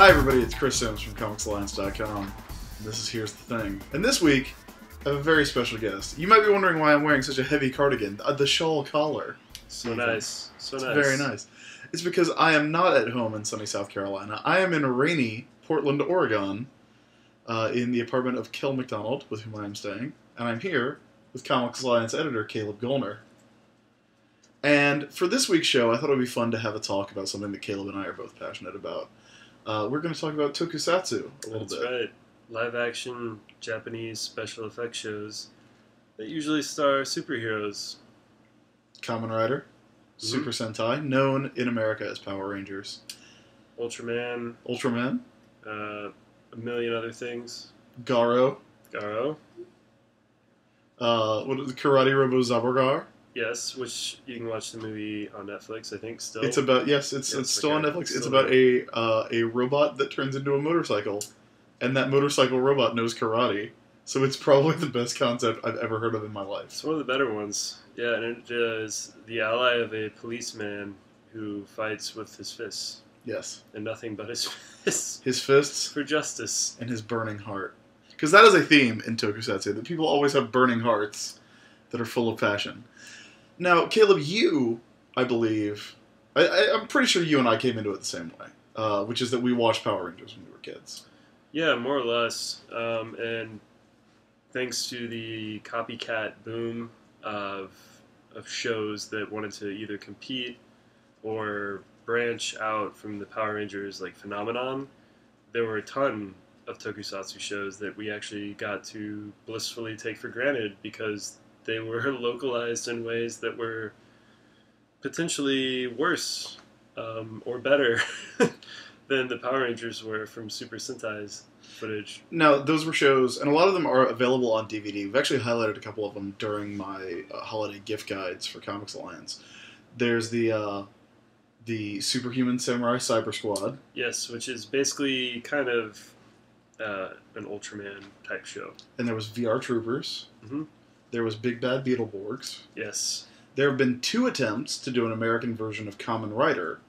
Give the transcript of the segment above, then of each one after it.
Hi everybody, it's Chris Sims from ComicsAlliance.com. This is Here's the Thing. And this week, I have a very special guest. You might be wondering why I'm wearing such a heavy cardigan. The shawl collar. So nice. So nice. Very nice. It's because I am not at home in sunny South Carolina. I am in rainy Portland, Oregon, in the apartment of Kel McDonald, with whom I am staying. And I'm here with Comics Alliance editor Caleb Goellner. And for this week's show, I thought it would be fun to have a talk about something that Caleb and I are both passionate about. We're going to talk about Tokusatsu a little bit. That's right. Live-action Japanese special effects shows that usually star superheroes. Kamen Rider, Super Sentai, known in America as Power Rangers. Ultraman. A million other things. Garo. What is it? Karate Robo Zaborgar. Yes, which you can watch the movie on Netflix, I think, still. It's about, it's still on Netflix. It's about a robot that turns into a motorcycle, and that motorcycle robot knows karate. So it's probably the best concept I've ever heard of in my life. It's one of the better ones. Yeah, and it is the ally of a policeman who fights with his fists. Yes. And nothing but his fists. His fists. For justice. And his burning heart. Because that is a theme in Tokusatsu, that people always have burning hearts that are full of passion. Now, Caleb, you, I believe, I'm pretty sure you and I came into it the same way, which is that we watched Power Rangers when we were kids. Yeah, more or less. And thanks to the copycat boom of shows that wanted to either compete or branch out from the Power Rangers like phenomenon, there were a ton of Tokusatsu shows that we actually got to blissfully take for granted because they were localized in ways that were potentially worse or better than the Power Rangers were from Super Sentai's footage. Now, those were shows, and a lot of them are available on DVD. We've actually highlighted a couple of them during my holiday gift guides for Comics Alliance. There's the Superhuman Samurai Cyber Squad. Yes, which is basically kind of an Ultraman type show. And there was VR Troopers. Mm-hmm. There was Big Bad Beetleborgs. Yes. There have been 2 attempts to do an American version of Kamen Rider,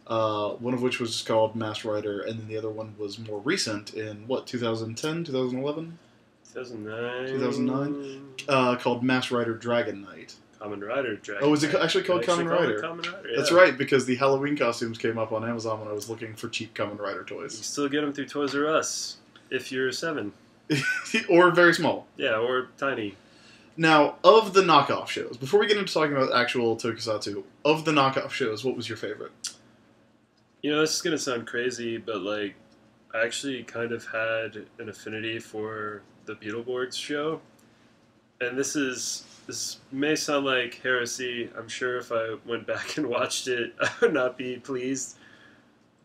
one of which was called Masked Rider, and then the other one was more recent in, 2010, 2011? 2009, called Masked Rider Dragon Knight. Kamen Rider Dragon Oh, is it actually called Kamen Rider? Kamen Rider, yeah. That's right, because the Halloween costumes came up on Amazon when I was looking for cheap Kamen Rider toys. You still get them through Toys R Us, if you're 7. Or very small. Yeah, or tiny. Now, of the knockoff shows, before we get into talking about actual Tokusatsu, of the knockoff shows, what was your favorite? You know, this is going to sound crazy, but, like, I actually kind of had an affinity for the Beetleborgs show. And this may sound like heresy. I'm sure if I went back and watched it, I would not be pleased.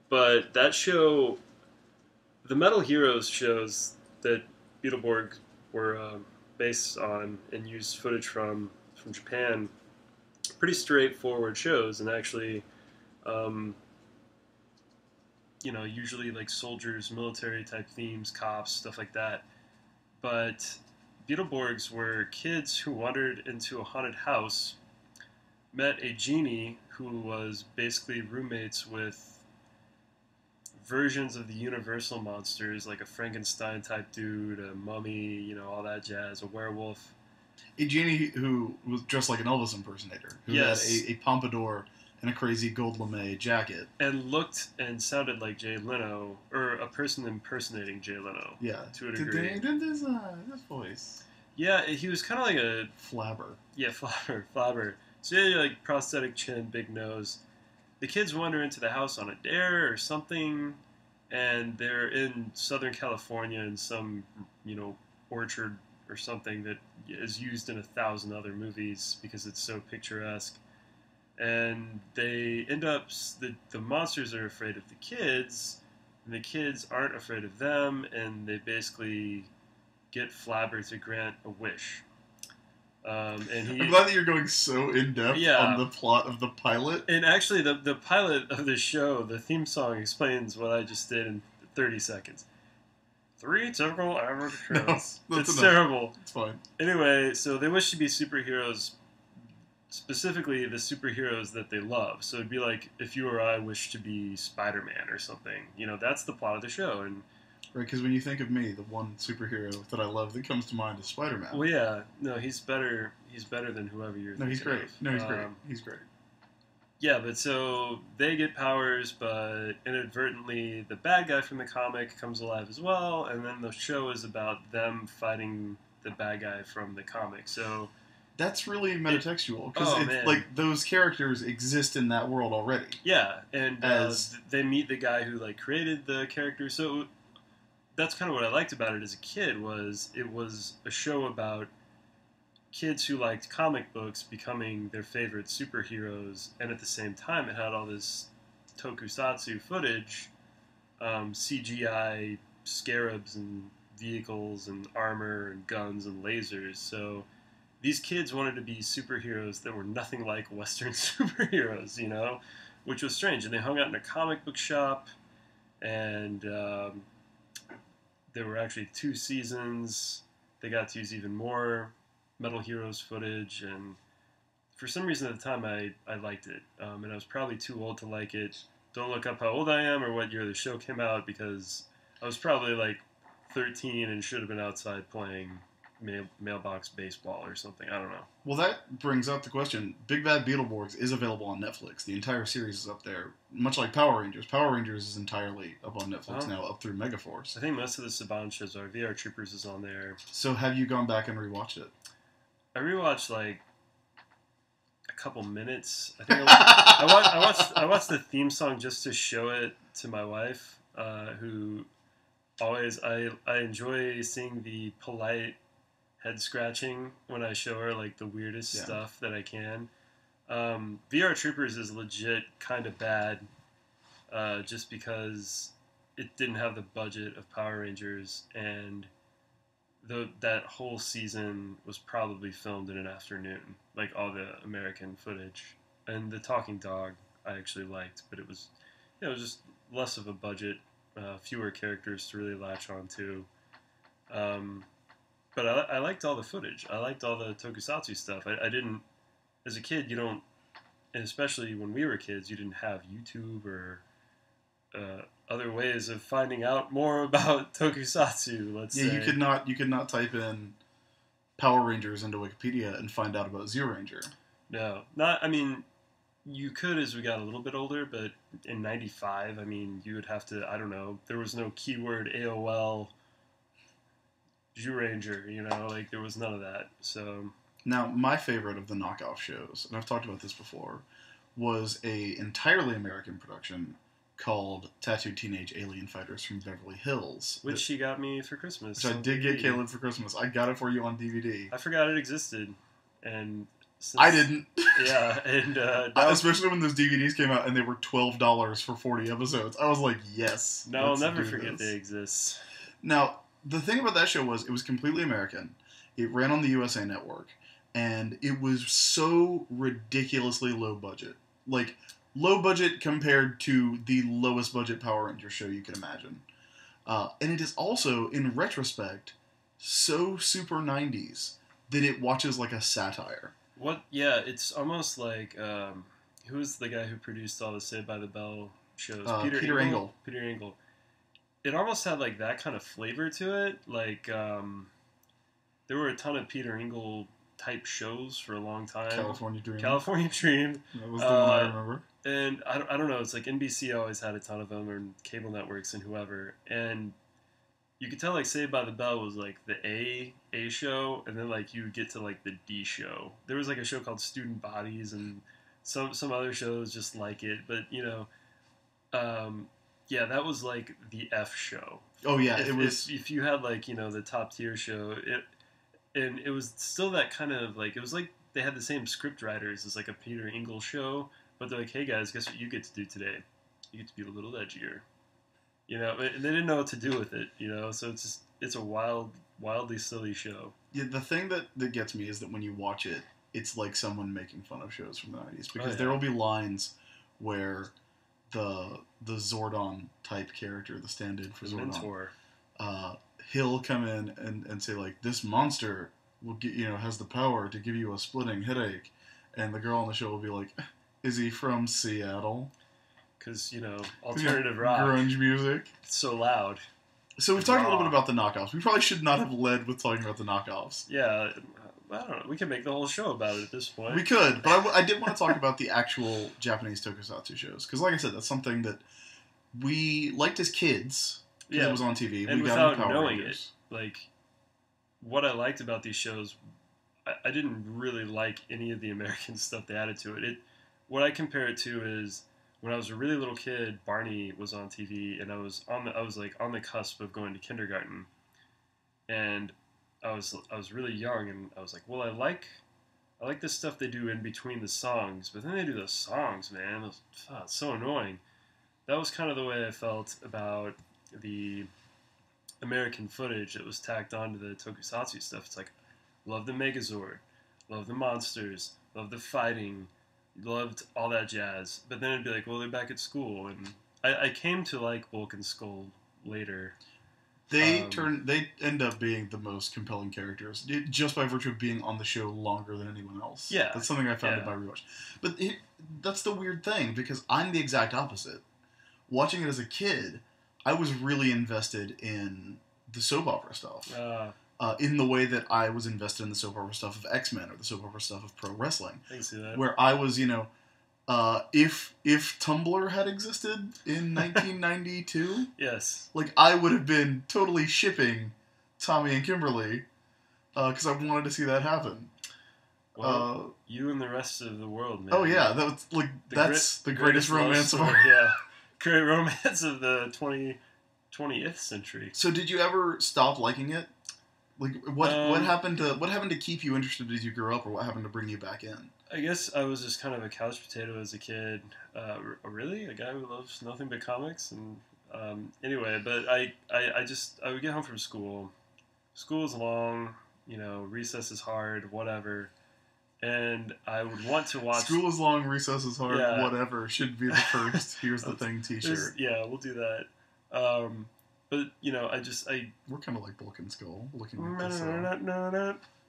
But that show, the Metal Heroes shows that Beetleborg were based on and used footage from Japan, pretty straightforward shows, and actually, usually like soldiers, military type themes, cops, stuff like that. But Beetleborgs were kids who wandered into a haunted house, met a genie who was basically roommates with versions of the Universal monsters, like a Frankenstein type dude, a mummy, all that jazz, a werewolf. A genie who was dressed like an Elvis impersonator, who had a pompadour and a crazy gold lame jacket. And looked and sounded like Jay Leno, or a person impersonating Jay Leno. Yeah. To a degree. This voice. Yeah, he was kind of like a... Flabber. Yeah, flabber. So he had like prosthetic chin, big nose. The kids wander into the house on a dare or something, and they're in Southern California in some, orchard or something that is used in 1,000 other movies because it's so picturesque. And they end up, the monsters are afraid of the kids, and the kids aren't afraid of them, and they basically get Flabber to grant a wish. I'm glad that you're going so in-depth on the plot of the pilot. And actually, the pilot of the show, the theme song, explains what I just did in 30 seconds. 3 typical average shows. No, it's terrible. It's fine. Anyway, so they wish to be superheroes specifically the superheroes that they love. So it'd be like if you or I wish to be Spider-Man or something. You know, that's the plot of the show. And Right, because when you think of me, the one superhero that I love that comes to mind is Spider-Man. well, yeah, no, he's better. He's better than whoever you're. No, he's thinking great. of. No, he's great. He's great. Yeah, but so they get powers, but inadvertently the bad guy from the comic comes alive as well, and then the show is about them fighting the bad guy from the comic. So that's really metatextual because man. like those characters exist in that world already. Yeah, and they meet the guy who like created the character. So that's kind of what I liked about it as a kid. Was it was a show about kids who liked comic books becoming their favorite superheroes, and at the same time it had all this tokusatsu footage, CGI scarabs and vehicles and armor and guns and lasers. So these kids wanted to be superheroes that were nothing like Western superheroes, you know, which was strange. And they hung out in a comic book shop, and there were actually 2 seasons. They got to use even more Metal Heroes footage, and for some reason at the time I liked it, and I was probably too old to like it. Don't look up how old I am or what year the show came out, because I was probably like 13 and should have been outside playing mailbox baseball or something. I don't know. Well, that brings up the question. Big Bad Beetleborgs is available on Netflix. The entire series is up there, much like Power Rangers. Power Rangers is entirely up on Netflix now, up through Megaforce. I think most of the Saban shows are. VR Troopers is on there. So have you gone back and rewatched it? I rewatched like a couple minutes. I think I watched the theme song just to show it to my wife, who always I enjoy seeing the polite head scratching when I show her like the weirdest stuff that I can. VR Troopers is legit kind of bad, just because it didn't have the budget of Power Rangers, and that whole season was probably filmed in an afternoon, like all the American footage. And the talking dog I actually liked, but it was just less of a budget, fewer characters to really latch onto. But I liked all the footage. I liked all the tokusatsu stuff. I didn't, as a kid, you don't, and especially when we were kids, you didn't have YouTube or other ways of finding out more about tokusatsu. Let's say. You could not type in Power Rangers into Wikipedia and find out about Zero Ranger. No, not. I mean, you could as we got a little bit older, but in '95, I mean, you would have to. I don't know. There was no keyword AOL. Ranger, you know, like there was none of that. So now, my favorite of the knockoff shows, and I've talked about this before, was a entirely American production called Tattooed Teenage Alien Fighters from Beverly Hills. Which she got me for Christmas. Which I did get Caleb for Christmas. I got it for you on DVD. I forgot it existed. And I didn't. Yeah, and especially when those DVDs came out and they were $12 for 40 episodes. I was like, yes. No, I'll never forget they exist. Now, the thing about that show was it was completely American. It ran on the USA Network, and it was so ridiculously low budget. Like, low budget compared to the lowest budget Power Rangers show you could imagine. And it is also, in retrospect, so super 90s that it watches like a satire. What? Yeah, it's almost like, who was the guy who produced all the Saved by the Bell shows? Peter Engel. Peter Engel. It almost had like that kind of flavor to it. Like, there were a ton of Peter Engel type shows for a long time. California Dream. That was the one I remember. And I don't know, it's like NBC always had a ton of them, or cable networks and whoever. And you could tell like Saved by the Bell was like the A show, and then like you would get to like the D show. There was like a show called Student Bodies and some other shows just like it, but you know, yeah, that was like the F show. Oh yeah, if you had like, you know, the top tier show, it was still that kind of like, it was like they had the same script writers as like a Peter Engel show, but they're like, hey guys, guess what you get to do today? You get to be a little edgier. You know, and they didn't know what to do with it, you know, so it's a wildly silly show. Yeah, the thing that gets me is that when you watch it, it's like someone making fun of shows from the 90s, because there will be lines where the Zordon type character, the stand-in for Zordon, mentor, he'll come in and say like, this monster will get, you know, has the power to give you a splitting headache, and the girl on the show will be like, "Is he from Seattle?" Because, alternative rock. Grunge music. It's so loud. So we've talked a little bit about the knockoffs. We probably should not have led with talking about the knockoffs. Yeah, I don't know. We can make the whole show about it at this point. We could, but I did want to talk about the actual Japanese tokusatsu shows. Because like I said, that's something that we liked as kids. Because it was on TV. And we without got Power knowing Rangers. it, like, what I liked about these shows, I didn't really like any of the American stuff they added to it. What I compare it to is when I was a really little kid, Barney was on TV, and I was on the cusp of going to kindergarten, and I was really young, and I was like, well, I like the stuff they do in between the songs, but then they do those songs, man. It's so annoying. That was kind of the way I felt about the American footage that was tacked onto the Tokusatsu stuff. It's like, love the Megazord, love the monsters, love the fighting, loved all that jazz. But then it'd be like, well, they're back at school, and I came to like Bulk and Skull later. They end up being the most compelling characters just by virtue of being on the show longer than anyone else. Yeah, that's something I found by rewatch. But that's the weird thing, because I'm the exact opposite. Watching it as a kid, I was really invested in the soap opera stuff. In the way that I was invested in the soap opera stuff of X-Men or the soap opera stuff of pro wrestling. I can see that. Where I was, if Tumblr had existed in 1992, yes, like I would have been totally shipping Tommy and Kimberly because I wanted to see that happen. Well, you and the rest of the world, man. Oh yeah, that's the greatest romance of our great romance of the 20th century. So did you ever stop liking it? Like what happened to keep you interested as you grew up, or what happened to bring you back in? I guess I was just kind of a couch potato as a kid. Really, a guy who loves nothing but comics, and anyway. But I would get home from school. School is long, recess is hard, whatever. And I would want to watch. School is long, recess is hard, whatever should be the first. Here's the thing T-shirt. Yeah, we'll do that. But we're kind of like Bulk and Skull looking at this.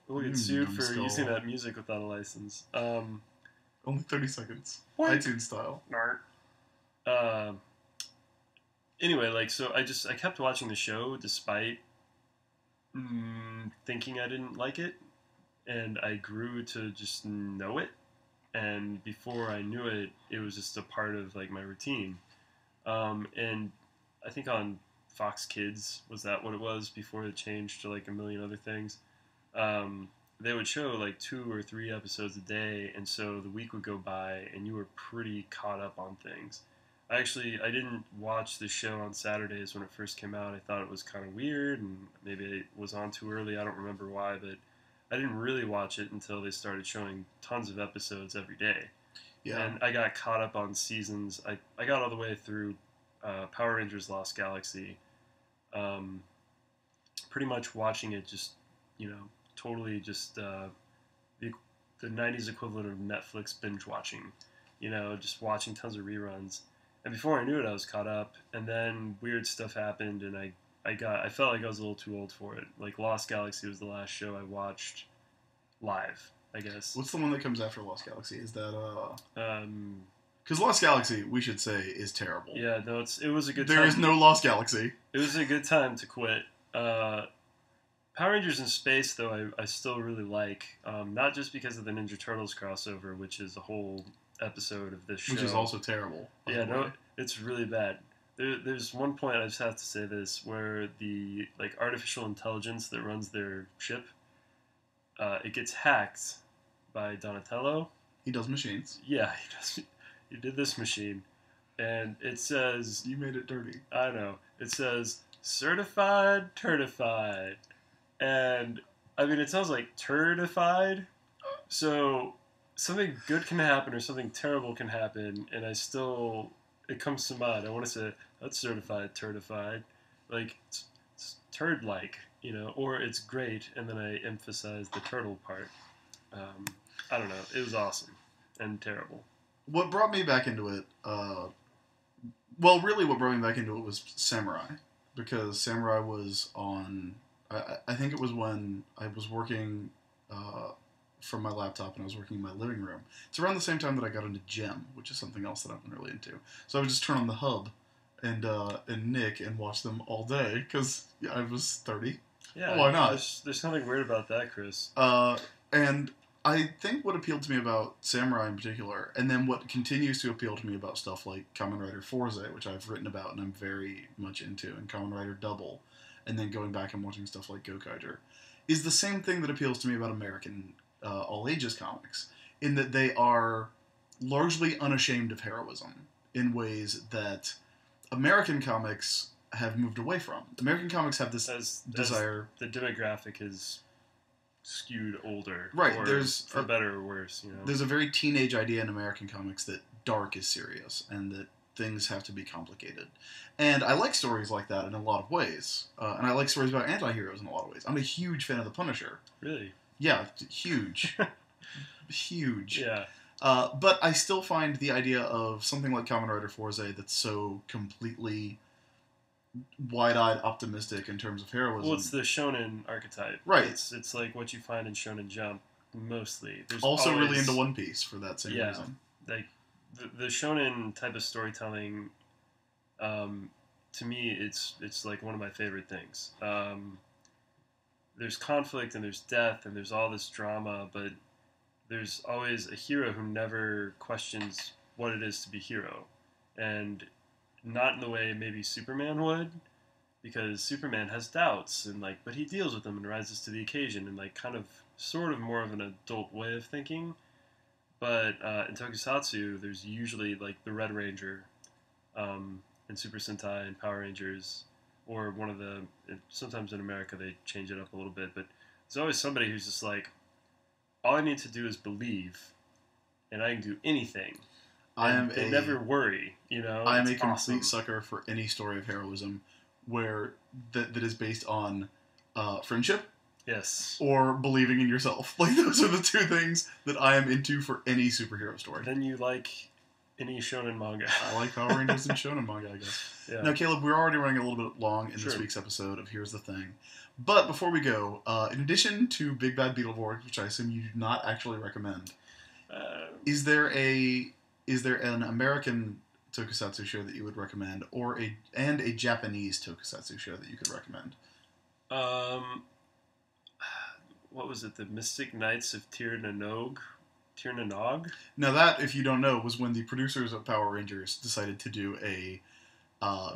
We'll get sued for using that music without a license. Only 30 seconds. What? iTunes style. Anyway, so I kept watching the show despite thinking I didn't like it, and I grew to just know it. And before I knew it, it was just a part of like my routine. And I think on Fox Kids, was that what it was before it changed to like a million other things? They would show like 2 or 3 episodes a day, and so the week would go by and you were pretty caught up on things. I didn't watch the show on Saturdays when it first came out. I thought it was kind of weird, and maybe it was on too early. I don't remember why, but I didn't really watch it until they started showing tons of episodes every day. Yeah. And I got caught up on seasons. I got all the way through Power Rangers Lost Galaxy. Pretty much watching it just, totally just the 90s equivalent of Netflix binge watching. Just watching tons of reruns. And before I knew it, I was caught up. And then weird stuff happened, and I felt like I was a little too old for it. Like Lost Galaxy was the last show I watched live, I guess. What's the one that comes after Lost Galaxy? Is that because Lost Galaxy, we should say, is terrible. Yeah, no, it was a good time. There is no Lost Galaxy. It was a good time to quit. Power Rangers in Space, though, I still really like. Not just because of the Ninja Turtles crossover, which is a whole episode of this show. Which is also terrible. Yeah, no, it's really bad. There's one point, I just have to say this, where the artificial intelligence that runs their ship, it gets hacked by Donatello. He does machines. Yeah, he does. He did this machine, and it says... You made it dirty. I know. It says, certified, turdified. And, it sounds like turdified. So, something good can happen or something terrible can happen, and it comes to mind. I want to say, that's certified, turdified. It's turd-like, or it's great, and then I emphasize the turtle part. I don't know. It was awesome and terrible. What brought me back into it, what brought me back into it was Samurai. Because Samurai was on, I think it was when I was working from my laptop and I was working in my living room. It's around the same time that I got into Gem, which is something else that I've been really into. So I would just turn on the Hub and Nick and watch them all day because I was 30. Yeah, why not? There's something weird about that, Chris. And I think what appealed to me about Samurai in particular, and then what continues to appeal to me about stuff like Kamen Rider Forza, which I've written about and I'm very much into, and Kamen Rider Double, and then going back and watching stuff like Gokaiger, is the same thing that appeals to me about American all-ages comics, in that they are largely unashamed of heroism in ways that American comics have moved away from. American comics have this desire... the demographic is skewed older. Right, there's for better or worse, you know. There's a very teenage idea in American comics that dark is serious and that things have to be complicated. And I like stories like that in a lot of ways. And I like stories about anti-heroes in a lot of ways. I'm a huge fan of The Punisher. Really? Yeah, huge. Huge. Yeah. But I still find the idea of something like Kamen Rider Forza that's so completely wide-eyed optimistic in terms of heroism. Well, it's the shonen archetype. Right. It's like what you find in Shonen Jump, mostly. There's also always, really into One Piece for that same reason. Like, the shonen type of storytelling, to me, it's like one of my favorite things. There's conflict and there's death and there's all this drama, but there's always a hero who never questions what it is to be hero. And not in the way maybe Superman would, because Superman has doubts and but he deals with them and rises to the occasion and kind of sort of more of an adult way of thinking. But in Tokusatsu, there's usually the Red Ranger, in Super Sentai and Power Rangers, or one of the, sometimes in America they change it up a little bit, but there's always somebody who's just all I need to do is believe, and I can do anything. They never worry, you know. I am a complete sucker for any story of heroism where that is based on friendship, yes, or believing in yourself. Those are the two things that I am into for any superhero story. Then you like any shonen manga. I like Power Rangers and shonen manga, I guess. Yeah. Now, Caleb, we're already running a little bit long in this week's episode of Here's the Thing. But before we go, in addition to Big Bad Beetleborg, which I assume you do not actually recommend, is there an American tokusatsu show that you would recommend, or a Japanese tokusatsu show that you could recommend? What was it? The Mystic Knights of Tir na Nog? Now that, if you don't know, was when the producers of Power Rangers decided to do a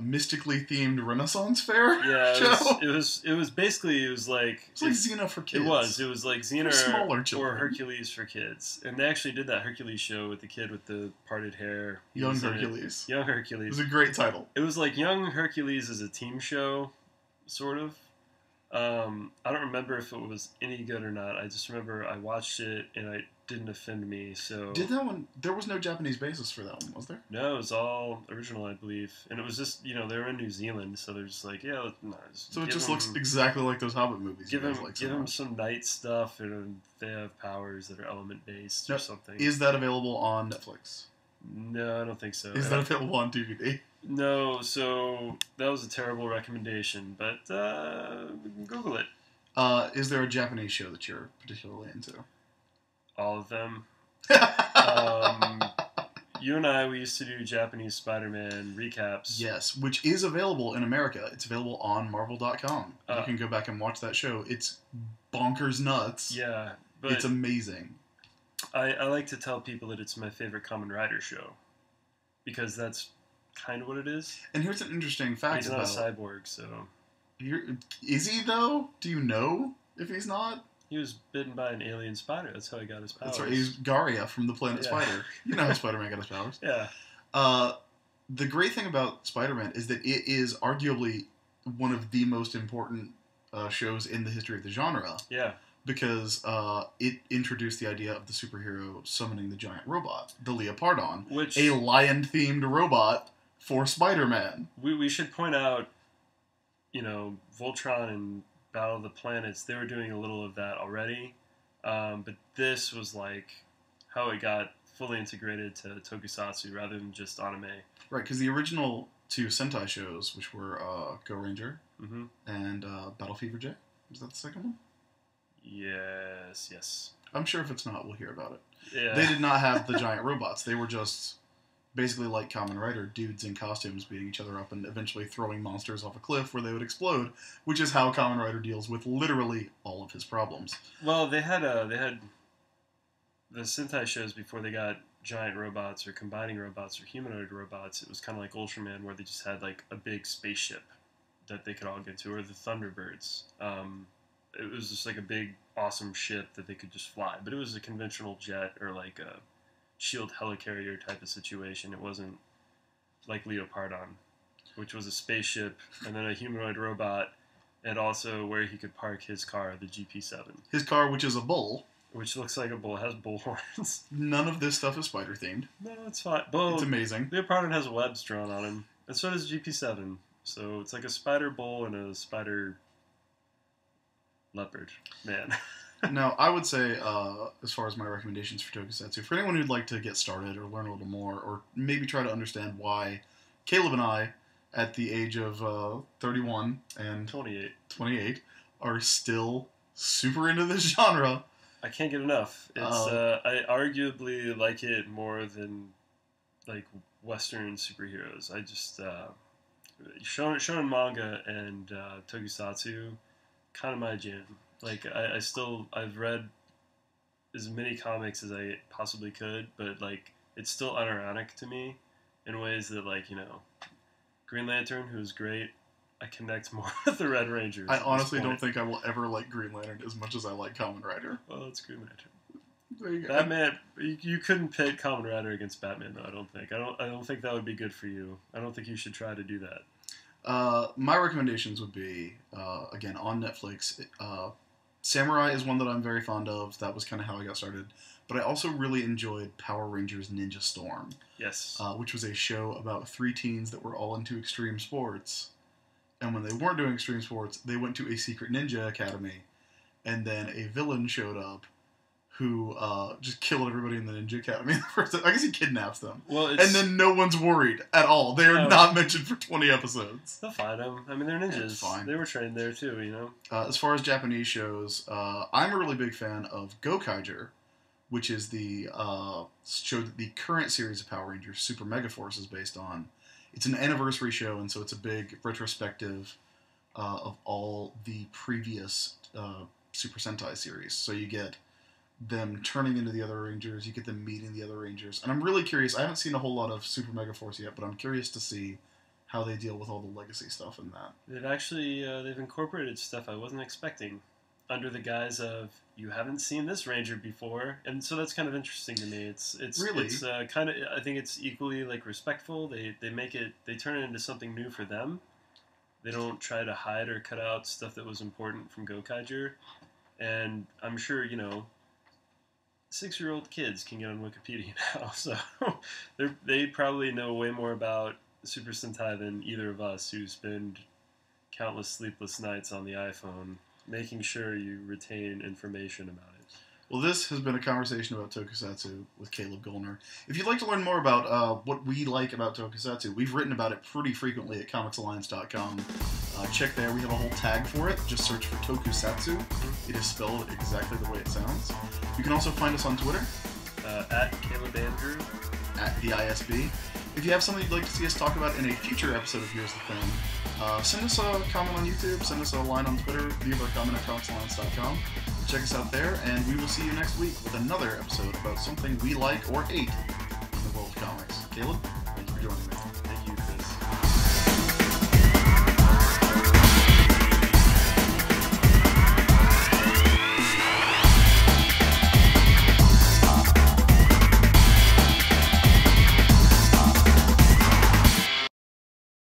mystically themed Renaissance fair. Yeah, show. It was basically like Xena for kids. It was like Xena smaller children. or Hercules for kids, and they actually did that Hercules show with the kid with the parted hair. Young Hercules. Young Hercules. It was a great title. It was like Young Hercules as a team show, sort of. I don't remember if it was any good or not. I just remember I watched it and it didn't offend me. So did that one? There was no Japanese basis for that one, was there? No, it was all original, I believe. And it was just they were in New Zealand, so they're just so it just looks exactly like those Hobbit movies. Give them some night stuff, and they have powers that are element based or something. Is that available on Netflix? No, I don't think so. Is that available on DVD? No, so that was a terrible recommendation, but Google it. Is there a Japanese show that you're particularly into? All of them. You and I, we used to do Japanese Spider-Man recaps. Yes, which is available in America. It's available on Marvel.com. You can go back and watch that show. It's bonkers nuts. Yeah, but it's amazing. I like to tell people that it's my favorite Kamen Rider show, because that's kind of what it is. And here's an interesting fact about... He's not a cyborg, so... Is he, though? Do you know if he's not? He was bitten by an alien spider. That's how he got his powers. That's right. He's Garia from the planet Spider. You know how Spider-Man got his powers. Yeah. The great thing about Spider-Man is that it is arguably one of the most important shows in the history of the genre. Yeah. Because it introduced the idea of the superhero summoning the giant robot, the Leopardon, which a lion-themed robot for Spider-Man. We should point out, Voltron and Battle of the Planets, they were doing a little of that already, but this was how it got fully integrated to Tokusatsu rather than just anime. Right, because the original two Sentai shows, which were Go Ranger and Battle Fever J, was that the second one? Yes. I'm sure if it's not, we'll hear about it. Yeah. They did not have the giant robots. They were just basically like Kamen Rider, dudes in costumes beating each other up and eventually throwing monsters off a cliff where they would explode, which is how Kamen Rider deals with literally all of his problems. Well, they had the Sentai shows before they got giant robots or combining robots or humanoid robots. It was kind of like Ultraman, where they just had like a big spaceship that they could all get to, or the Thunderbirds. It was just like a big, awesome ship that they could just fly. But it was a conventional jet or like a shield helicarrier type of situation. It wasn't like Leopardon, which was a spaceship and then a humanoid robot, and also where he could park his car, the GP7. His car, which is a bull. Which looks like a bull, has bull horns. None of this stuff is spider themed. No, it's fine. Well, it's amazing. Leopardon has webs drawn on him, and so does GP7. So it's like a spider bull and a spider leopard man. Now, I would say, as far as my recommendations for Tokusatsu, for anyone who'd like to get started or learn a little more, or maybe try to understand why Caleb and I, at the age of 31 and 28, are still super into this genre. I can't get enough. It's I arguably like it more than like Western superheroes. I just shonen manga and Tokusatsu, kind of my jam. Like I've read as many comics as I possibly could, but like it's still unironic to me in ways that, like, you know, Green Lantern, who's great, I connect more with the Red Rangers. I honestly don't think I will ever like Green Lantern as much as I like Kamen Rider. Well, it's Green Lantern. There you go. Batman, you couldn't pit Kamen Rider against Batman, though. I don't think. I don't think that would be good for you. I don't think you should try to do that. My recommendations would be again on Netflix. Samurai is one that I'm very fond of. That was kind of how I got started. But I also really enjoyed Power Rangers Ninja Storm. Yes. Which was a show about 3 teens that were all into extreme sports. And when they weren't doing extreme sports, they went to a secret ninja academy. And then a villain showed up who just killed everybody in the ninja academy. I guess he kidnaps them. Well, and then no one's worried at all. They are not mentioned for 20 episodes. They'll find them. I mean, they're ninjas. It's fine. They were trained there too, you know? As far as Japanese shows, I'm a really big fan of Gokaiger, which is the show that the current series of Power Rangers Super Mega Force is based on. It's an anniversary show, and so it's a big retrospective of all the previous Super Sentai series. So you get them turning into the other Rangers, you get them meeting the other Rangers. And I'm really curious, I haven't seen a whole lot of Super Mega Force yet, but I'm curious to see how they deal with all the legacy stuff in that. They've actually, they've incorporated stuff I wasn't expecting under the guise of, you haven't seen this Ranger before, and so that's kind of interesting to me. It's really? It's kind of, I think it's equally like respectful. They make it, they turn it into something new for them. They don't try to hide or cut out stuff that was important from Gokaiger, and I'm sure, you know, 6-year-old kids can get on Wikipedia now, so they probably know way more about Super Sentai than either of us, who spend countless sleepless nights on the iPhone making sure you retain information about it. Well, this has been a conversation about Tokusatsu with Caleb Goellner. If you'd like to learn more about what we like about Tokusatsu, we've written about it pretty frequently at ComicsAlliance.com. Check there. We have a whole tag for it. Just search for Tokusatsu. It is spelled exactly the way it sounds. You can also find us on Twitter. At Caleb Andrew. At the ISB. If you have something you'd like to see us talk about in a future episode of Here's the Thing, send us a comment on YouTube, send us a line on Twitter, leave our comment at ComicsAlliance.com. Check us out there, and we will see you next week with another episode about something we like or hate in the world of comics. Caleb, thank you for joining me.